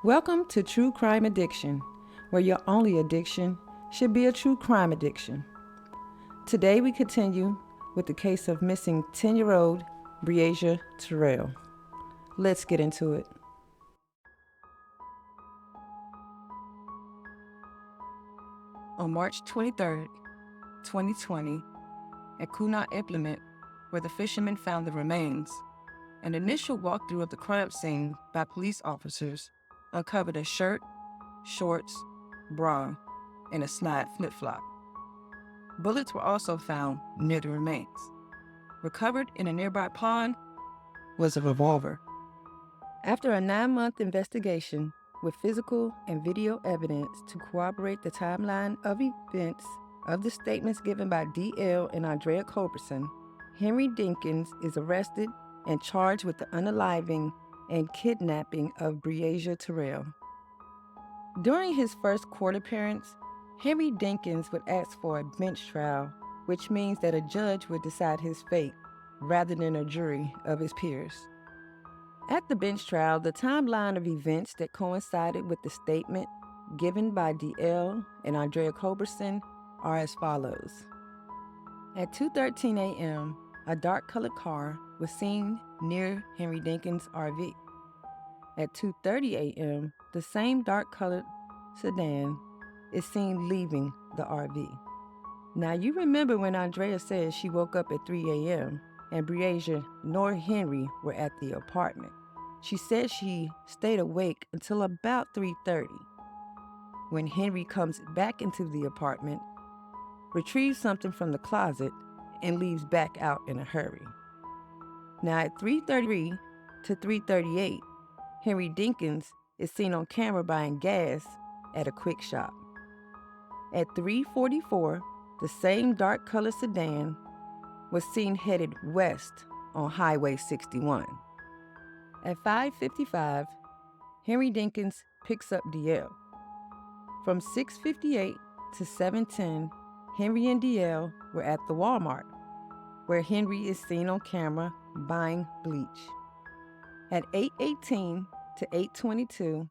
Welcome to True Crime Addiction, where your only addiction should be a true crime addiction. Today we continue with the case of missing 10-year-old Breasia Terrell. Let's get into it. On March 23, 2020, at Kunat Implement, where the fishermen found the remains, an initial walkthrough of the crime scene by police officers uncovered a shirt, shorts, bra, and a slide flip-flop. Bullets were also found near the remains. Recovered in a nearby pond was a revolver. After a 9-month investigation with physical and video evidence to corroborate the timeline of events of the statements given by D.L. and Andrea Culberson, Henry Dinkins is arrested and charged with the unaliving and kidnapping of Breasia Terrell. During his first court appearance, Henry Dinkins would ask for a bench trial, which means that a judge would decide his fate rather than a jury of his peers. At the bench trial, the timeline of events that coincided with the statement given by D.L. and Andrea Culberson are as follows. At 2:13 a.m., a dark-colored car was seen near Henry Dinkins' RV. At 2:30 a.m., the same dark-colored sedan is seen leaving the RV. Now, you remember when Andrea said she woke up at 3 a.m. and Breasia nor Henry were at the apartment. She said she stayed awake until about 3:30, when Henry comes back into the apartment, retrieves something from the closet, and leaves back out in a hurry. Now, at 3:33 to 3:38, Henry Dinkins is seen on camera buying gas at a quick shop. At 3:44, the same dark-colored sedan was seen headed west on Highway 61. At 5:55, Henry Dinkins picks up D.L. From 6:58 to 7:10, Henry and D.L. were at the Walmart, where Henry is seen on camera buying bleach. At 8:18 to 8:22,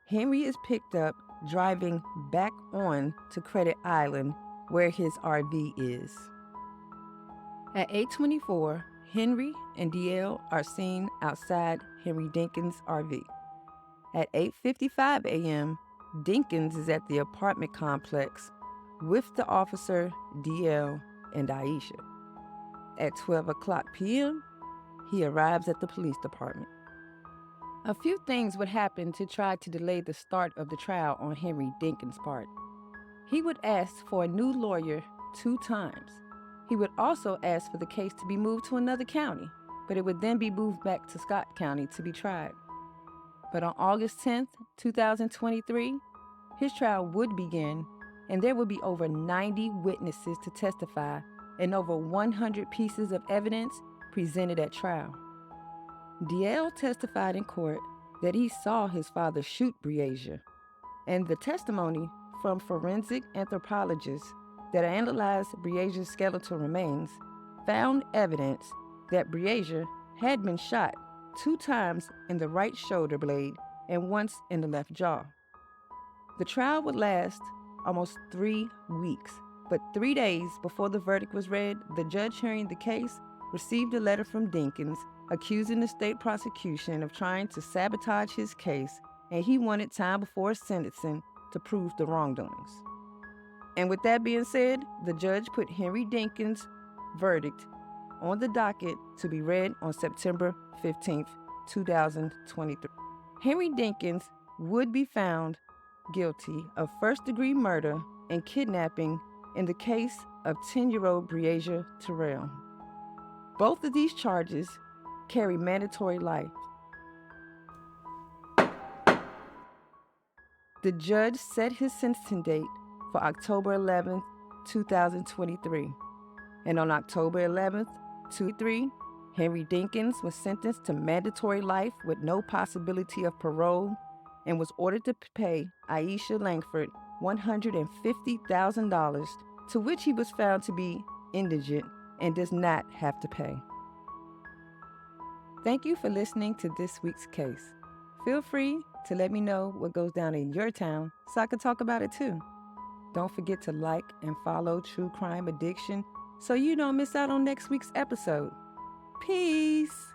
Henry is picked up driving back on to Credit Island, where his RV is. At 8:24, Henry and D.L. are seen outside Henry Dinkins' RV. At 8:55 a.m., Dinkins is at the apartment complex with the officer D.L. and Aisha. At 12 o'clock p.m., he arrives at the police department. A few things would happen to try to delay the start of the trial on Henry Dinkins' part. He would ask for a new lawyer 2 times. He would also ask for the case to be moved to another county, but it would then be moved back to Scott County to be tried. But on August 10th, 2023, his trial would begin, and there would be over 90 witnesses to testify and over 100 pieces of evidence presented at trial. D.L. testified in court that he saw his father shoot Breasia, and the testimony from forensic anthropologists that analyzed Breasia's skeletal remains found evidence that Breasia had been shot 2 times in the right shoulder blade and once in the left jaw. The trial would last almost 3 weeks, but 3 days before the verdict was read, the judge hearing the case received a letter from Dinkins accusing the state prosecution of trying to sabotage his case, and he wanted time before sentencing to prove the wrongdoings. And with that being said, the judge put Henry Dinkins' verdict on the docket to be read on September 15th, 2023. Henry Dinkins would be found guilty of first-degree murder and kidnapping in the case of 10-year-old Breasia Terrell. Both of these charges carry mandatory life. The judge set his sentencing date for October 11th, 2023. And on October 11th, 2023, Henry Dinkins was sentenced to mandatory life with no possibility of parole and was ordered to pay Aisha Langford $150,000, to which he was found to be indigent and does not have to pay. Thank you for listening to this week's case. Feel free to let me know what goes down in your town so I can talk about it too. Don't forget to like and follow True Crime Addiction so you don't miss out on next week's episode. Peace.